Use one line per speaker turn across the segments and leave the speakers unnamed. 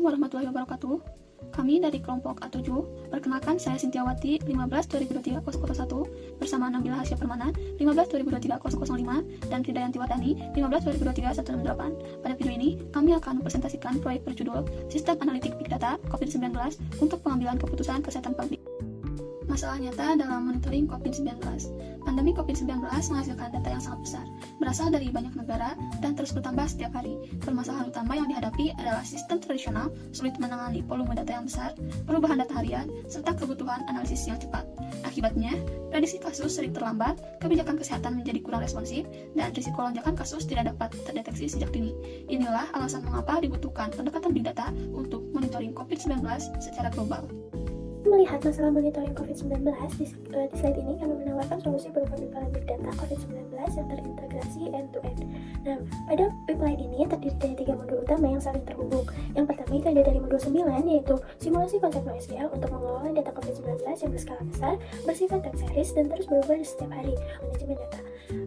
Assalamualaikum warahmatullahi wabarakatuh. Kami dari kelompok A7, perkenalkan saya Sintiawati 15-2023-001 bersama Nabila Hasya Permana 15-2023-005 dan Kridayanti Wardani 15-2023-168. Pada video ini, kami akan mempresentasikan proyek berjudul Sistem Analitik Big Data COVID-19 untuk pengambilan keputusan kesehatan publik. Masalah nyata dalam monitoring COVID-19. Pandemi COVID-19 menghasilkan data yang sangat besar, berasal dari banyak negara dan terus bertambah setiap hari. Permasalahan utama yang dihadapi adalah sistem tradisional sulit menangani volume data yang besar, perubahan data harian, serta kebutuhan analisis yang cepat. Akibatnya, prediksi kasus sering terlambat, kebijakan kesehatan menjadi kurang responsif, dan risiko lonjakan kasus tidak dapat terdeteksi sejak dini. Inilah alasan mengapa dibutuhkan pendekatan big data untuk monitoring COVID-19 secara global.
Melihat masalah monitoring COVID-19, di slide ini kami menawarkan solusi berupa pipeline Big Data COVID-19 yang terintegrasi end-to-end. Nah, pada pipeline ini terdiri dari 3 modul utama yang saling terhubung. Yang pertama itu ada dari modul 9, yaitu simulasi konsep NoSQL untuk mengelola data COVID-19 yang berskala besar, bersifat time series, dan terus berubah di setiap hari, manajemen data.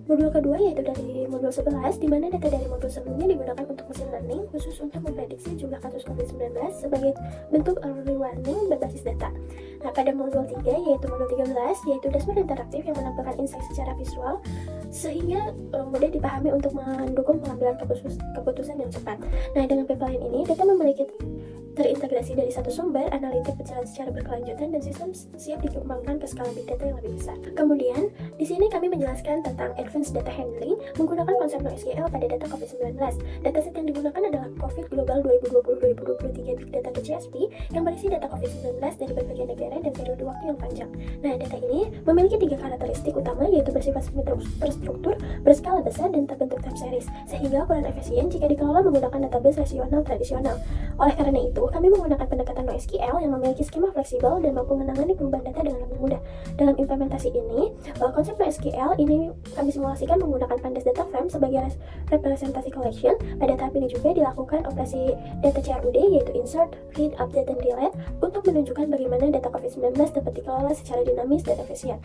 Modul kedua yaitu dari modul 11, di mana data dari modul sebelumnya digunakan untuk machine learning, khusus untuk memprediksi jumlah kasus COVID-19 sebagai bentuk early warning berbasis data. Nah, pada modul 3 yaitu modul 13 yaitu dashboard interaktif yang menampilkan insight secara visual sehingga mudah dipahami untuk mendukung pengambilan keputusan yang cepat. Nah, dengan pipeline ini data memiliki terintegrasi dari satu sumber, analitik berjalan secara berkelanjutan, dan sistem siap dikembangkan ke skala big data yang lebih besar. Kemudian, di sini kami menjelaskan tentang advanced data handling menggunakan konsep NoSQL pada data COVID-19. Dataset yang digunakan adalah COVID Global 2020-2023 Big Data GSP yang berisi data COVID-19 dari berbagai negara dan periode waktu yang panjang. Nah, data ini memiliki 3 karakteristik utama, yaitu bersifat terstruktur, berskala besar, dan terbentuk time series, sehingga kurang efisien jika dikelola menggunakan database relasional tradisional. Oleh karena itu, kami menggunakan pendekatan NoSQL yang memiliki skema fleksibel dan mampu menangani perubahan data dengan lebih mudah. Dalam implementasi ini, konsep NoSQL ini kami simulasikan menggunakan Pandas Data Frame sebagai representasi collection. Pada tahap ini juga dilakukan operasi data CRUD, yaitu insert, read, update, dan delete, untuk menunjukkan bagaimana data COVID-19 dapat dikelola secara dinamis dan efisien.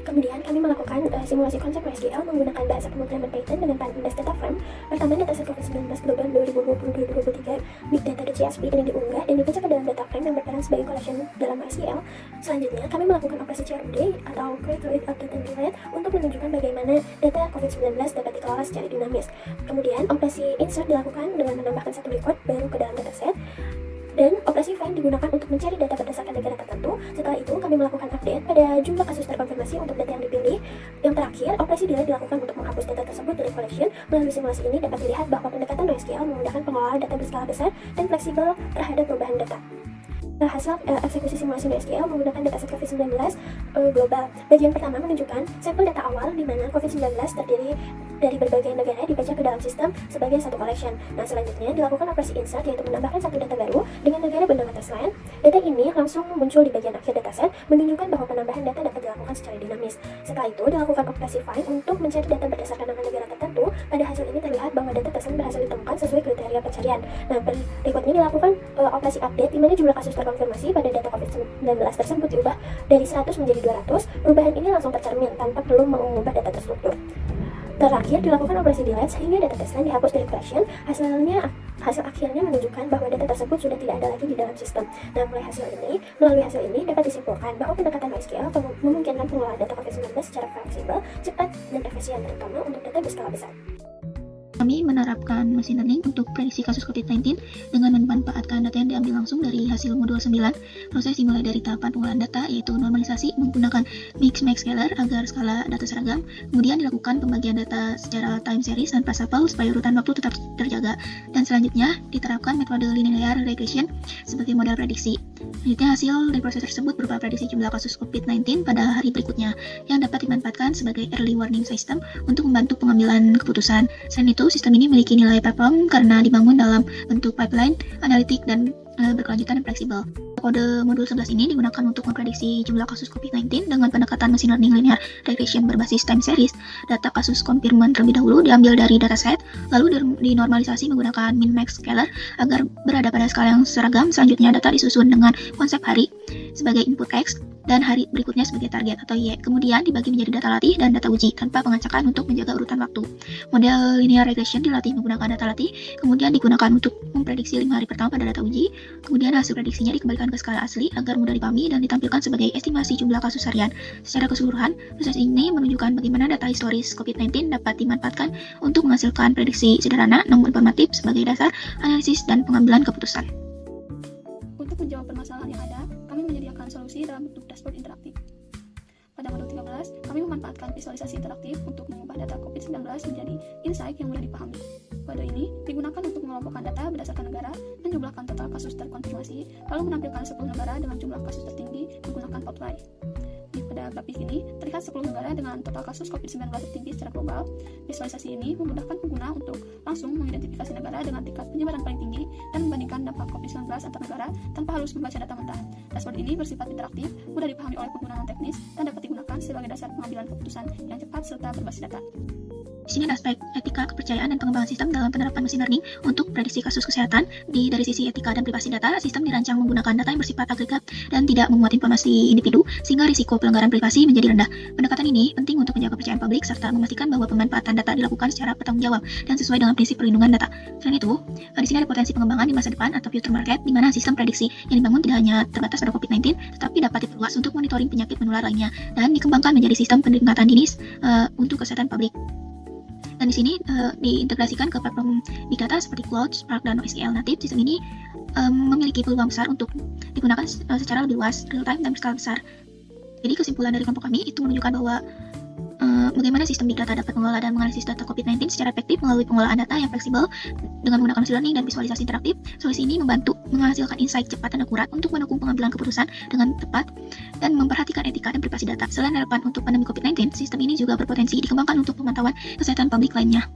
Kemudian kami melakukan simulasi konsep NoSQL menggunakan bahasa pemrograman Python dengan Pandas Data Frame. Pertama, dataset COVID-19 Global 2020-2023 Big Data GSP ini diunggah dan dibaca ke dalam data frame yang berperan sebagai collection dalam NoSQL. Selanjutnya, kami melakukan operasi CRUD atau create, read, update, dan delete untuk menunjukkan bagaimana data COVID-19 dapat dikelola secara dinamis. Kemudian, operasi insert dilakukan dengan menambahkan satu record baru ke dalam dataset. Dan operasi find digunakan untuk mencari data berdasarkan negara tertentu. Setelah itu, kami melakukan update pada jumlah kasus terkonfirmasi untuk data yang dipilih. Yang terakhir, operasi delete dilakukan untuk menghapus data tersebut dari collection. Melalui simulasi ini dapat dilihat bahwa pendekatan NoSQL memudahkan pengelolaan data berskala besar dan fleksibel terhadap perubahan data. Hasil eksekusi simulasi NoSQL menggunakan dataset COVID-19 global. Bagian pertama menunjukkan sampel data awal di mana COVID-19 terdiri dari berbagai negara dibaca ke dalam sistem sebagai satu collection. Nah, selanjutnya dilakukan operasi insert, yaitu menambahkan satu data baru dengan negara bernama Thailand. Data ini langsung muncul di bagian akhir dataset, menunjukkan bahwa penambahan data dapat dilakukan secara dinamis. Setelah itu dilakukan operasi find untuk mencari data berdasarkan nama negara tertentu. Pada hasil ini terlihat bahwa data tersebut berhasil ditemukan sesuai kriteria pencarian. Nah, berikutnya dilakukan operasi update di mana jumlah kasus konfirmasi pada data COVID-19 tersebut diubah dari 100 menjadi 200. Perubahan ini langsung tercermin tanpa perlu mengubah data terstruktur. Terakhir dilakukan operasi delete sehingga data baseline dihapus dari collection. Hasil akhirnya menunjukkan bahwa data tersebut sudah tidak ada lagi di dalam sistem. Nah, melalui hasil ini dapat disimpulkan bahwa pendekatan NoSQL memungkinkan pengelolaan data COVID-19 secara fleksibel, cepat, dan efisien, terutama untuk data berskala besar.
Kami menerapkan machine learning untuk prediksi kasus COVID-19 dengan memanfaatkan data yang diambil langsung dari hasil modul 9. Proses dimulai dari tahapan pengolahan data, yaitu normalisasi menggunakan mix-max scalar agar skala data seragam. Kemudian dilakukan pembagian data secara time series dan passable supaya urutan waktu tetap terjaga. Dan selanjutnya diterapkan metode linear regression sebagai modal prediksi. Selanjutnya hasil dari proses tersebut berupa prediksi jumlah kasus COVID-19 pada hari berikutnya yang dapat dimanfaatkan sebagai early warning system untuk membantu pengambilan keputusan. Selain itu, sistem ini memiliki nilai perform karena dibangun dalam bentuk pipeline, analitik, dan berkelanjutan dan fleksibel. Kode modul 11 ini digunakan untuk memprediksi jumlah kasus COVID-19 dengan pendekatan machine learning linear regression berbasis time series. Data kasus konfirman terlebih dahulu diambil dari dataset, lalu dinormalisasi menggunakan min-max scalar agar berada pada skala yang seragam. Selanjutnya data disusun dengan konsep hari sebagai input X. dan hari berikutnya sebagai target atau Y. Kemudian dibagi menjadi data latih dan data uji tanpa pengacakan untuk menjaga urutan waktu. Model linear regression dilatih menggunakan data latih, kemudian digunakan untuk memprediksi 5 hari pertama pada data uji. Kemudian hasil prediksinya dikembalikan ke skala asli agar mudah dipahami dan ditampilkan sebagai estimasi jumlah kasus harian. Secara keseluruhan, proses ini menunjukkan bagaimana data historis COVID-19 dapat dimanfaatkan untuk menghasilkan prediksi sederhana namun informatif sebagai dasar analisis dan pengambilan keputusan.
Untuk menjawab permasalahan yang ada, kami menyediakan solusi dalam bentuk dashboard interaktif. Pada modul 13, kami memanfaatkan visualisasi interaktif untuk mengubah data COVID-19 menjadi insight yang mudah dipahami. Kode ini digunakan untuk mengelompokkan data berdasarkan negara, menjumlahkan total kasus terkonfirmasi, lalu menampilkan 10 negara dengan jumlah kasus tertinggi menggunakan outline. Pada grafik ini, terlihat 10 negara dengan total kasus COVID-19 tertinggi secara global. Visualisasi ini memudahkan pengguna untuk langsung mengidentifikasi negara dengan tingkat penyebaran paling tinggi dan membandingkan dampak COVID-19 antar negara tanpa harus membaca data mentah. Dashboard ini bersifat interaktif, mudah dipahami oleh pengguna non-teknis, dan dapat digunakan sebagai dasar pengambilan keputusan yang cepat serta berbasis data.
Di sini ada aspek etika, kepercayaan, dan pengembangan sistem dalam penerapan machine learning untuk prediksi kasus kesehatan. Dari sisi etika dan privasi data, sistem dirancang menggunakan data yang bersifat agregat dan tidak memuat informasi individu, sehingga risiko pelanggaran privasi menjadi rendah. Pendekatan ini penting untuk menjaga kepercayaan publik serta memastikan bahwa pemanfaatan data dilakukan secara bertanggung jawab dan sesuai dengan prinsip perlindungan data. Selain itu, di sini ada potensi pengembangan di masa depan atau future market, di mana sistem prediksi yang dibangun tidak hanya terbatas pada COVID-19, tetapi dapat diperluas untuk monitoring penyakit menular lainnya dan dikembangkan menjadi sistem peringatan dini untuk kesehatan publik. Dan di sini diintegrasikan ke platform big data seperti Cloud, Spark, dan NoSQL native. Sistem ini memiliki peluang besar untuk digunakan secara lebih luas, real time, dan berskala besar. Jadi kesimpulan dari kelompok kami itu menunjukkan bahwa bagaimana sistem big data dapat mengelola dan menganalisis data COVID-19 secara efektif melalui pengolahan data yang fleksibel dengan menggunakan machine learning dan visualisasi interaktif. Solusi ini membantu menghasilkan insight cepat dan akurat untuk mendukung pengambilan keputusan dengan tepat dan memperhatikan etika dan privasi data. Selain relevan untuk pandemi COVID-19, sistem ini juga berpotensi dikembangkan untuk pemantauan kesehatan publik lainnya.